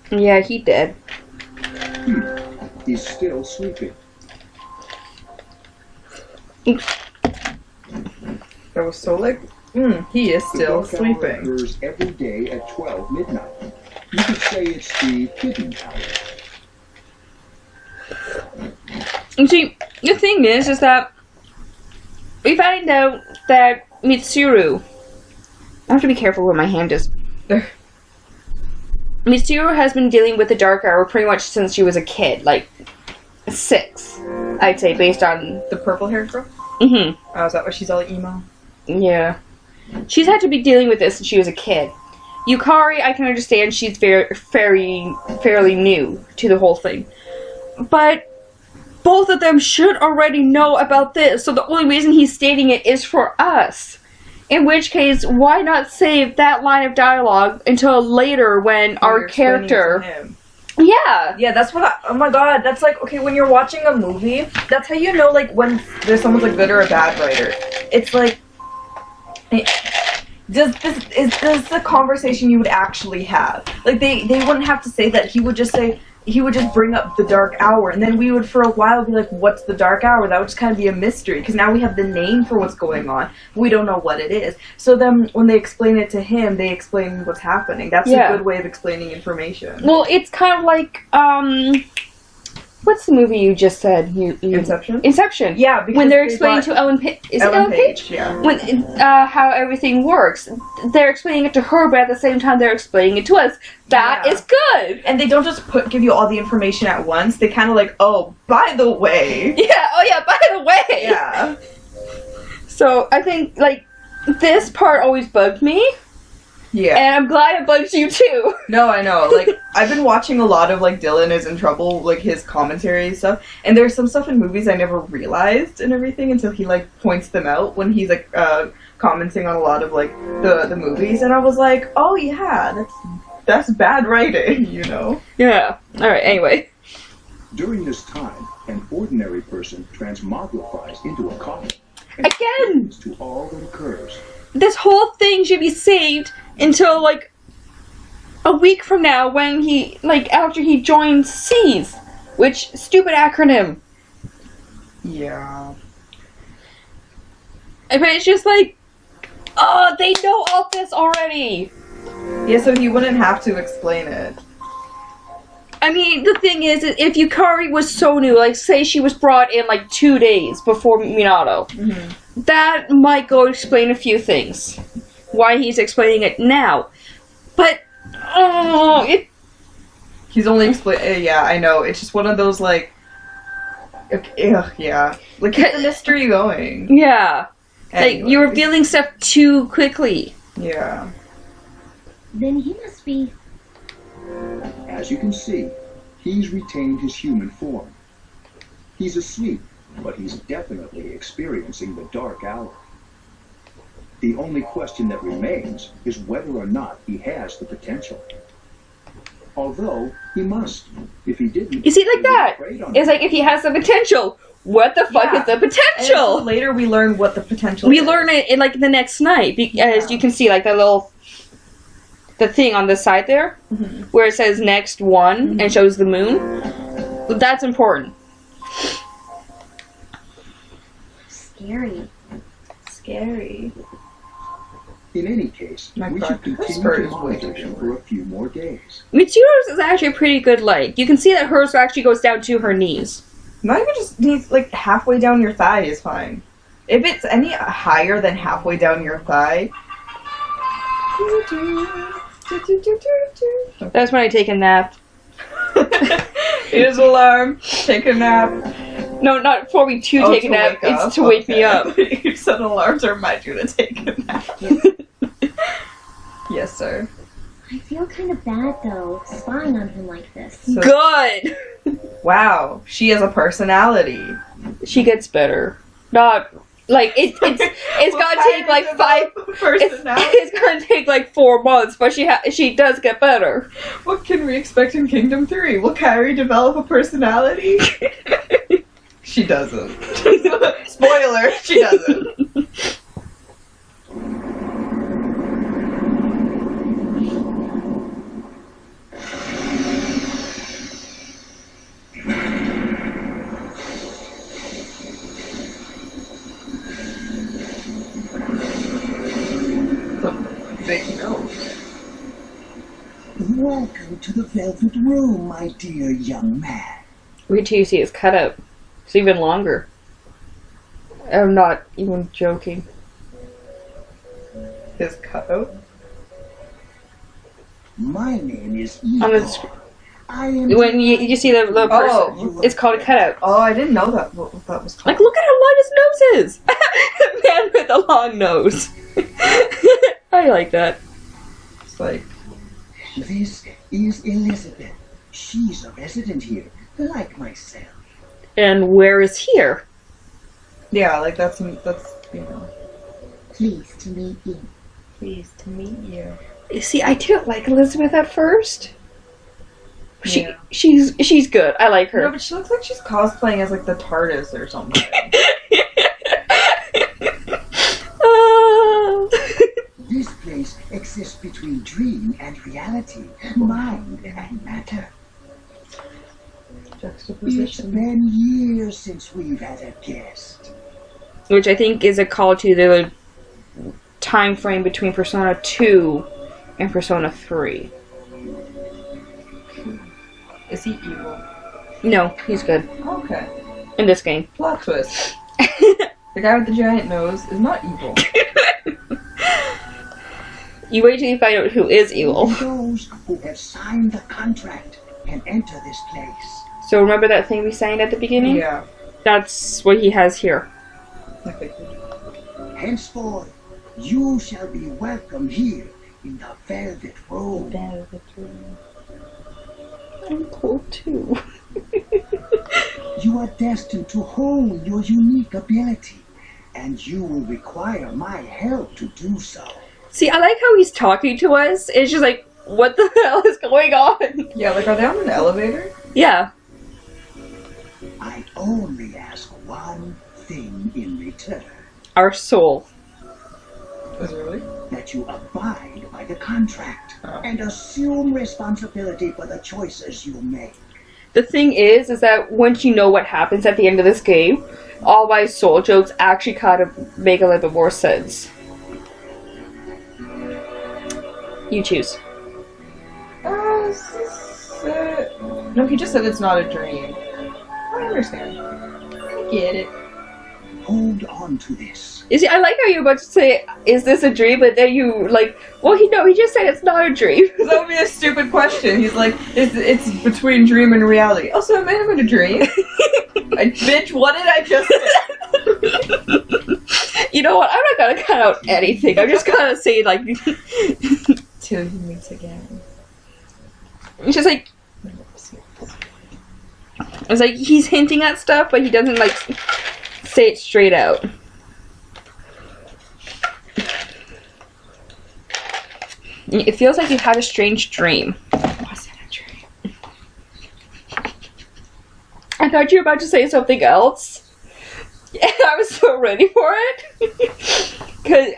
Yeah, he did. He's still sleeping. That was so like, he is still The dark hour sleeping. occurs every day at 12 midnight. You could say it's the hidden hour. And see, the thing is that we find out that Mitsuru. I have to be careful where my hand is. Mitsuru has been dealing with the dark hour pretty much since she was a kid, like 6, I'd say, based on. The purple-haired girl? Mhm. Oh, is that why she's all emo? Yeah. She's had to be dealing with this since she was a kid. Yukari, I can understand she's fairly new to the whole thing. But both of them should already know about this, so the only reason he's stating it is for us. In which case, why not save that line of dialogue until later when our character... Yeah. Yeah, that's what oh my god, that's like, okay, when you're watching a movie, that's how you know, like, when there's someone's a good or a bad writer. It's like, this is the conversation you would actually have. Like, they wouldn't have to say that. He would just bring up the dark hour, and then we would for a while be like, what's the dark hour? That would just kind of be a mystery, because now we have the name for what's going on. We don't know what it is. So then when they explain it to him, they explain what's happening. That's a good way of explaining information. Well, it's kind of like, what's the movie you just said? Inception? Inception. Yeah, because when they're explaining to Ellen Page. Is it Ellen Page? Yeah. When, how everything works. They're explaining it to her, but at the same time they're explaining it to us. That is good! And they don't just give you all the information at once. They kind of like, oh, by the way. Yeah, oh yeah, by the way! Yeah. So, I think, like, this part always bugged me. Yeah. And I'm glad it bugs you too. No, I know. Like, I've been watching a lot of, like, Dylan Is in Trouble, like, his commentary and stuff. And there's some stuff in movies I never realized and everything until he, like, points them out when he's, like, commenting on a lot of, like, the movies. And I was like, oh, yeah, that's bad writing, you know? Yeah. Alright, anyway. During this time, an ordinary person transmogrifies into a comet. Again! To all that occurs. This whole thing should be saved until, like, a week from now when he, like, after he joins SEES. Which, stupid acronym. Yeah. But it's just like, oh, they know all this already. Yeah, so he wouldn't have to explain it. I mean, the thing is, if Yukari was so new, like, say she was brought in, like, 2 days before Minato, that might go explain a few things. Why he's explaining it now. But, He's only explaining, yeah, I know, it's just one of those, like, yeah. Like, keep the mystery going. Yeah. Anyways. Like, you're revealing stuff too quickly. Yeah. Then he must be... As you can see, he's retained his human form. He's asleep, but he's definitely experiencing the dark hour. The only question that remains is whether or not he has the potential. Although, he must. If he didn't... You see, like that. It's like, if he has the potential, what the fuck is the potential? And later we learn what the potential We is. learn it in, like, the next night. As you can see, like, the thing on the side there, where it says next one and shows the moon. That's important. Scary. Scary. In any case, My we God, should continue Whisper to is monitor way him for a few more days. Mitsuru's is actually a pretty good light. You can see that hers actually goes down to her knees. Not even just needs, like, halfway down your thigh is fine. If it's any higher than halfway down your thigh... That's when I take a nap. Here's alarm. Take a nap. No, not for me to take a nap. It's to wake me up. You set an alarm to remind you to take a nap. Yes, sir. I feel kind of bad, though, spying on him like this. So, Good! wow, she has a personality. She gets better. Not... Like, it's gonna take, like, it's gonna take, like, 4 months, but she does get better. What can we expect in Kingdom 3? Will Kairi develop a personality? She doesn't. Spoiler, she doesn't. Welcome to the Velvet Room, my dear young man. Wait till you see his cutout. It's even longer. I'm not even joking. His cutout? My name is On the Igor. sc- I am When you see the little person, Oh. it's called a cutout. Oh, I didn't know that. What that was called. Like, look at how long his nose is! Man with a long nose. I like that. It's like, This is Elizabeth. She's a resident here, like myself. And where is here? yeah, like that's you know. Pleased to meet you. Pleased to meet you. You see, I didn't like Elizabeth at first. Yeah. She's good. I like No, her. but she looks like she's cosplaying as like the TARDIS or something. Oh. This place exists between dream and reality, mind and matter. It's Juxtaposition. been years since we've had a guest. Which I think is a call to the time frame between Persona 2 and Persona 3. Is he evil? No, he's good Okay. in this game. Plot twist. The guy with the giant nose is not evil. You wait till you find out who is evil. Those who have signed the contract can enter this place. So remember that thing we signed at the beginning? Yeah. That's what he has here. I figured. Henceforth, you shall be welcome here in the Velvet Room. I'm cold too. You are destined to hone your unique ability, and you will require my help to do so. See, I like how he's talking to us. It's just like, what the hell is going on? Yeah, like are they on an elevator? Yeah. I only ask one thing in return, Our soul. Is it really? that you abide by the contract Oh. and assume responsibility for the choices you make. The thing is that once you know what happens at the end of this game, all my soul jokes actually kind of make a little bit more sense. You choose. No, he just said it's not a dream. I understand. I get it. Hold on to this. You see, I like how you're about to say, is this a dream? But then you, like, well, he just said it's not a dream. That would be a stupid question. He's like, it's between dream and reality. Also, am I having a dream? Bitch, what did I just say? You know what? I'm not gonna cut out anything. I'm just gonna say, like, Till he meets again. it's just like, it's like he's hinting at stuff, but he doesn't, like, say it straight out. It feels like you had a strange dream. Was it a dream? I thought you were about to say something else. Yeah, I was so ready for it. Cause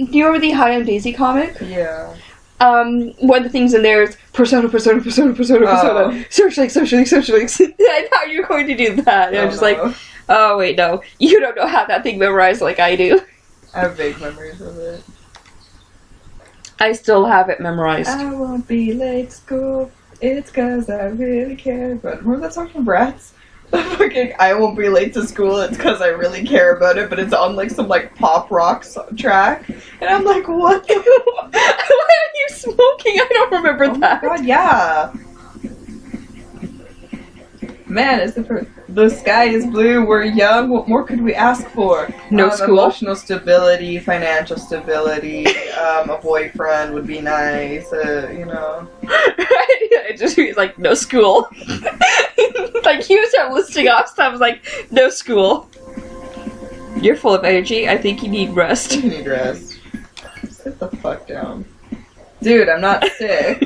do you remember the High on Daisy comic? Yeah. One of the things in there is persona. Search links. I thought you were going to do that. And I'm just like, oh wait, no. You don't know how that thing memorized like I do. I have vague memories of it. I still have it memorized. I won't be late to school. It's cause I really care. But remember that song from Bratz? Fucking I won't be late to school. It's cause I really care about it. But it's on like some like pop rock track, and I'm like, what? The Why are you smoking? I don't remember Oh my that. god, yeah. Man, the sky is blue. We're young. What more could we ask for? No school? Emotional stability, financial stability. A boyfriend would be nice. You know. It just means like no school. Like you start listing off stuff like no school. You're full of energy. I think you need rest. You need rest. Sit the fuck down. Dude, I'm not sick.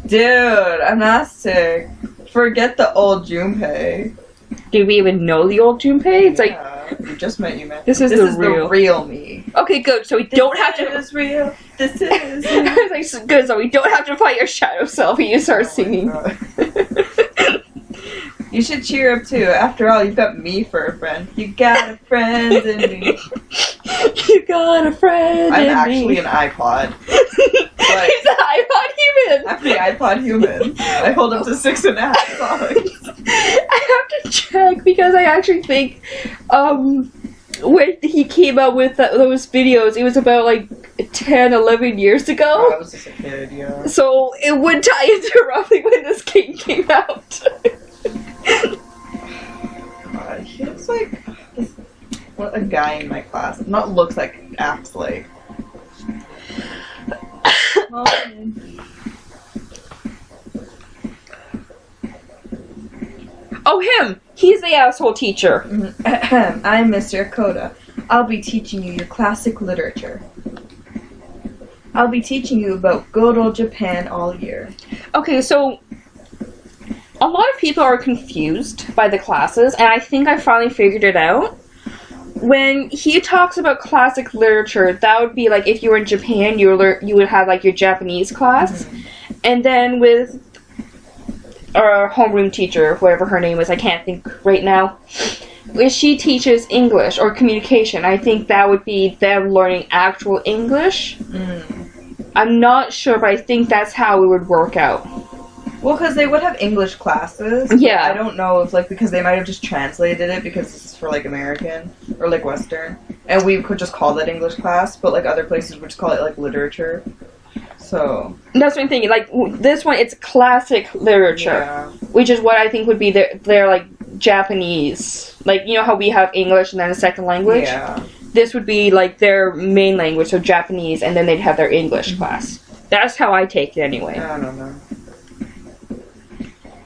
Dude, I'm not sick. Forget the old Junpei. Do we even know the old Junpei? It's like, We just met you, man. This is the real me. okay, good. So we don't have to. This is real. This is real. It's like, so good. So we don't have to fight your shadow self. You start singing. Oh my God. You should cheer up too. After all, you've got me for a friend. You got a friend in me. You got a friend. I'm in actually me. an iPod. Is the iPod human. I'm the iPod human. I hold up to 6.5 songs. I have to check because I actually think when he came out with those videos, it was about like 10, 11 years ago. I was just a kid, yeah. So it would tie into roughly when this game came out. God, he looks like what a guy in my class. Not looks like, acts like. Oh, him! He's the asshole teacher. I'm Mr. Koda. I'll be teaching you your classic literature. I'll be teaching you about good old Japan all year. Okay, so a lot of people are confused by the classes, and I think I finally figured it out. When he talks about classic literature, that would be like if you were in Japan, you would have like your Japanese class, and then with our homeroom teacher, whatever her name is, I can't think right now, if she teaches English or communication, I think that would be them learning actual English. I'm not sure, but I think that's how it would work out. Well, because they would have English classes. Yeah. I don't know if, like, because they might have just translated it because this is for, like, American or, like, Western. And we could just call that English class, but, like, other places would just call it, like, literature. So. That's what I'm thinking. Like, this one, it's classic literature. Yeah. Which is what I think would be their like, Japanese. Like, you know how we have English and then a second language? Yeah. This would be, like, their main language, so Japanese, and then they'd have their English class. That's how I take it anyway. I don't know.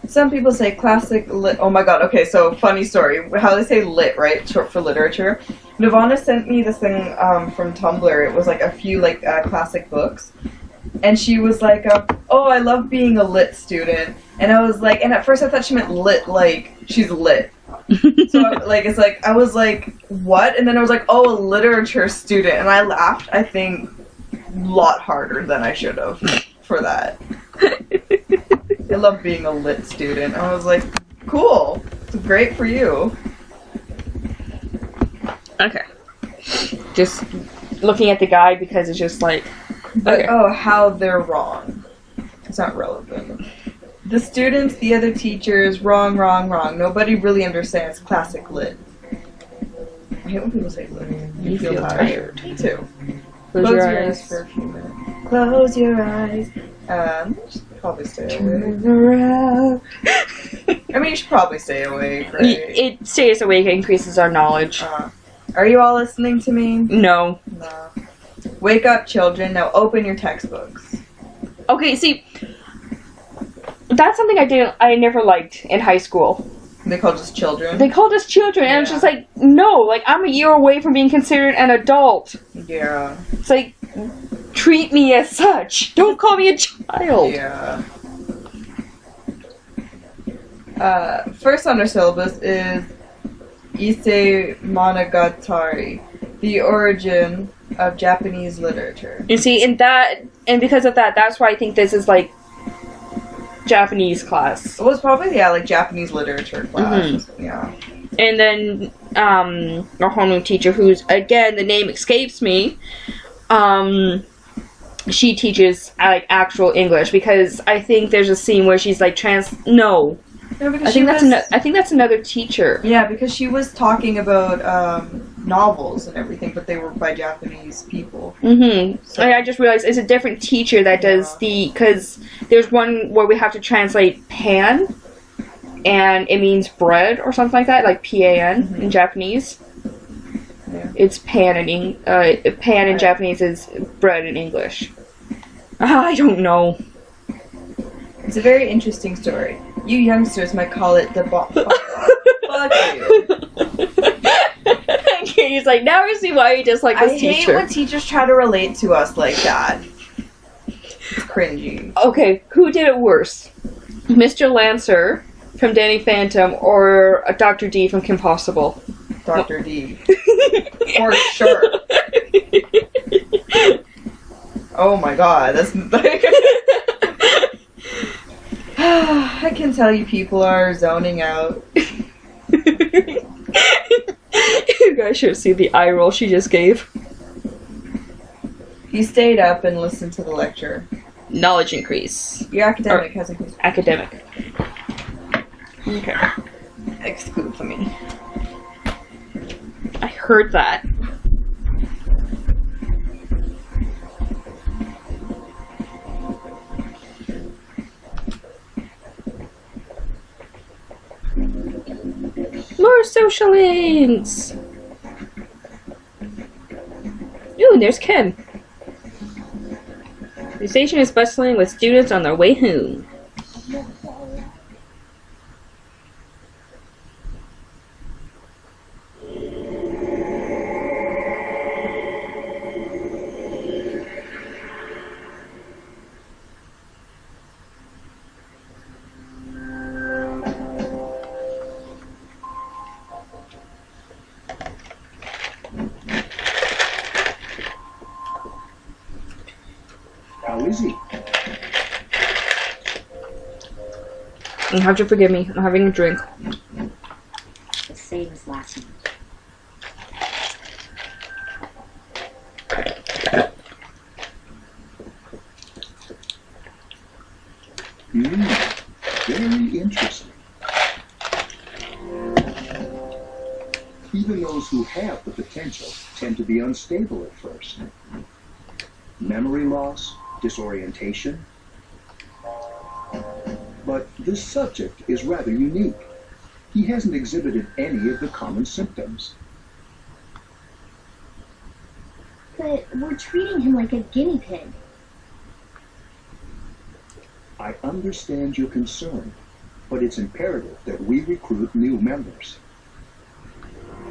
Some people say classic lit. Oh my god, okay, so funny story. How they say lit, right? Short for literature. Nirvana sent me this thing from Tumblr. It was like a few like classic books. And she was like, oh, I love being a lit student. And I was like, and at first I thought she meant lit, like, she's lit. So, like, it's like, I was like, what? And then I was like, oh, a literature student. And I laughed, I think, a lot harder than I should have for that. I love being a lit student. I was like, cool. It's great for you. Okay. Just looking at the guide because it's just like... But, okay. oh, how they're wrong. It's not relevant. The students, the other teachers, wrong, wrong, wrong. Nobody really understands classic lit. I hate when people say lit. You feel tired. Me too. Close your eyes. for a few minutes. Close your eyes. You should probably stay awake. Turn around. I mean, you should probably stay awake, right? It stays awake, it increases our knowledge. Are you all listening to me? No. No. Wake up, children. Now open your textbooks. Okay, see, that's something I never liked in high school. They called us children? They called us children, and it's just like, no, like, I'm a year away from being considered an adult. Yeah. It's like, treat me as such. Don't call me a child. Yeah. First on our syllabus is Issei Monogatari, the origin of Japanese literature. You see, and because of that, that's why I think this is, like, Japanese class. It was probably, yeah, like Japanese literature class. Yeah. And then, our homeroom teacher, who's, again, the name escapes me, she teaches, like, actual English, because I think there's a scene where she's, like, No, because I think that's another teacher. Yeah, because she was talking about, novels and everything, but they were by Japanese people. Mm-hmm. So, I just realized it's a different teacher that does because there's one where we have to translate pan, and it means bread or something like that, like P-A-N in Japanese. Yeah. It's pan in Japanese is bread in English. I don't know. It's a very interesting story. You youngsters might call it the fuck you. Katie's like, now I see why you dislike this teacher. I hate when teachers try to relate to us like that. It's cringy. Okay, who did it worse? Mr. Lancer from Danny Phantom or Dr. D from Kim Possible? Dr. D. For sure. Oh my god, that's like... I can tell you people are zoning out. You guys should see the eye roll she just gave. He stayed up and listened to the lecture. Knowledge increase. Your academic has increased. Academic. Okay. Exclude for me. I heard that. More social links! Ooh, there's Ken. The station is bustling with students on their way home. How is he? You have to forgive me. I'm having a drink. The same as last night. Very interesting. Even those who have the potential tend to be unstable at first. Memory loss, disorientation. But this subject is rather unique. He hasn't exhibited any of the common symptoms. But we're treating him like a guinea pig. I understand your concern, but it's imperative that we recruit new members.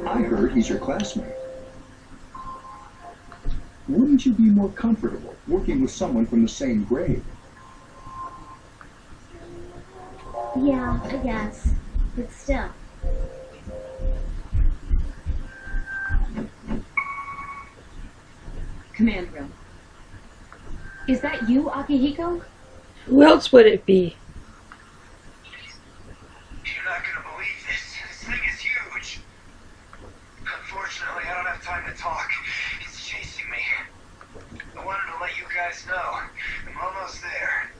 I heard he's your classmate. Wouldn't you be more comfortable working with someone from the same grade? Yeah, I guess. But still. Command room. Is that you, Akihiko? Who else would it be? You're not gonna believe this. This thing is huge. Unfortunately, I don't have time to talk. It's chasing me. I wanted to let you guys know. I'm almost there.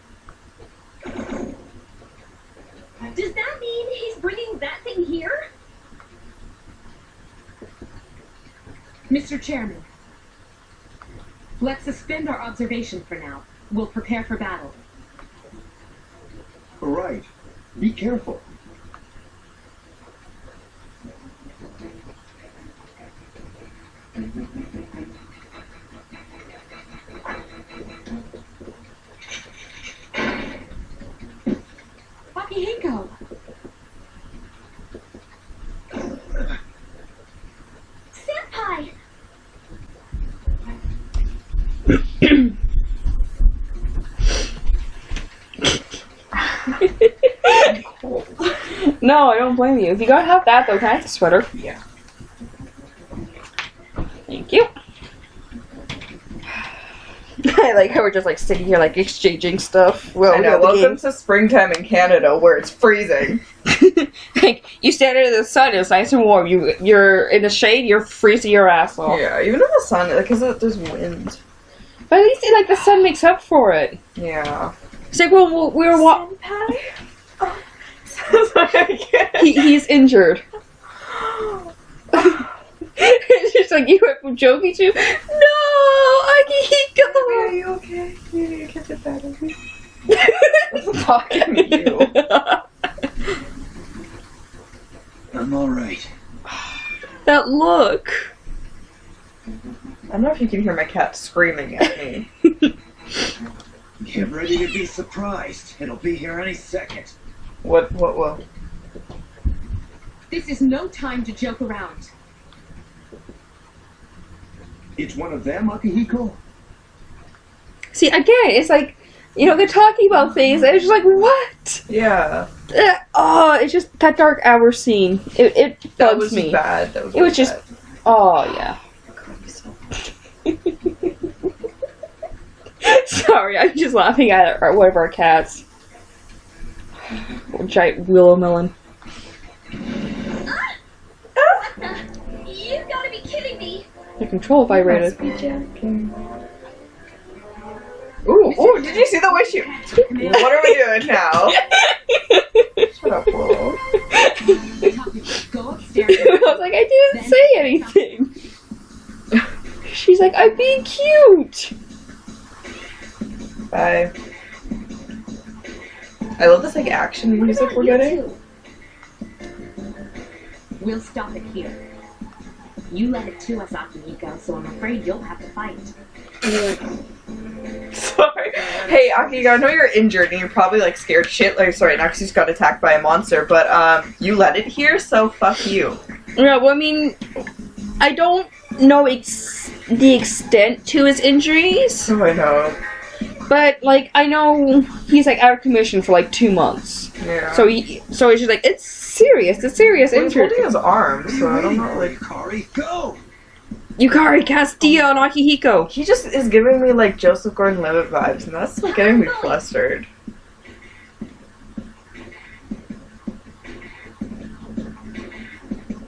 Does that mean he's bringing that thing here? Mr. Chairman, let's suspend our observation for now. We'll prepare for battle. All right. Be careful. Akihiko! Senpai! No, I don't blame you. If you gotta have that, though, can I have the sweater? Yeah. Thank you. I like how we're just like sitting here like exchanging stuff. Well, I know, welcome to springtime in Canada where it's freezing. Like you stand under the sun, it's nice and warm. You're in the shade, you're freezing your ass off. Yeah, even in the sun, like, 'cause there's wind. But at least like the sun makes up for it. Yeah. It's like when we were Senpai? Oh, sounds like a kid. he's injured. It's just like you went from joking to no, Akihiko. Are you okay? You can't get that of me. I'm talking to you. I'm all right. That look. I don't know if you can hear my cat screaming at me. Get ready to be surprised. It'll be here any second. What? This is no time to joke around. It's one of them, Akihiko? See, again, it's like, you know, they're talking about things, and it's just like, what? Yeah. Oh, it's just that dark hour scene. It bugs That was me. bad. That was It was just, bad. oh, yeah. Sorry, I'm just laughing at one of our cats. Giant willow melon. You gotta be kidding me! The control vibrated. Ooh. Oh, did you see the way she... What are we doing now? Shut up, Willow. Go upstairs. I was like, I didn't say anything. She's like, I'm being cute. Bye. I love this like action music we're getting. We'll stop it here. You led it to us, Akihiko, so I'm afraid you'll have to fight. Sorry. Hey, Akihiko, I know you're injured and you're probably like scared shit. Like, sorry, not because you just got attacked by a monster, but you led it here, so fuck you. Yeah, well, I mean, I don't know the extent to his injuries, Oh, I know. but like I know he's like out of commission for like 2 months. Yeah. So he's just like, it's serious well, he's injury. holding his arm, so I don't know. Like, Yukari, go! Yukari Castilla on Akihiko. he just is giving me like Joseph Gordon-Levitt vibes, and that's like getting me flustered.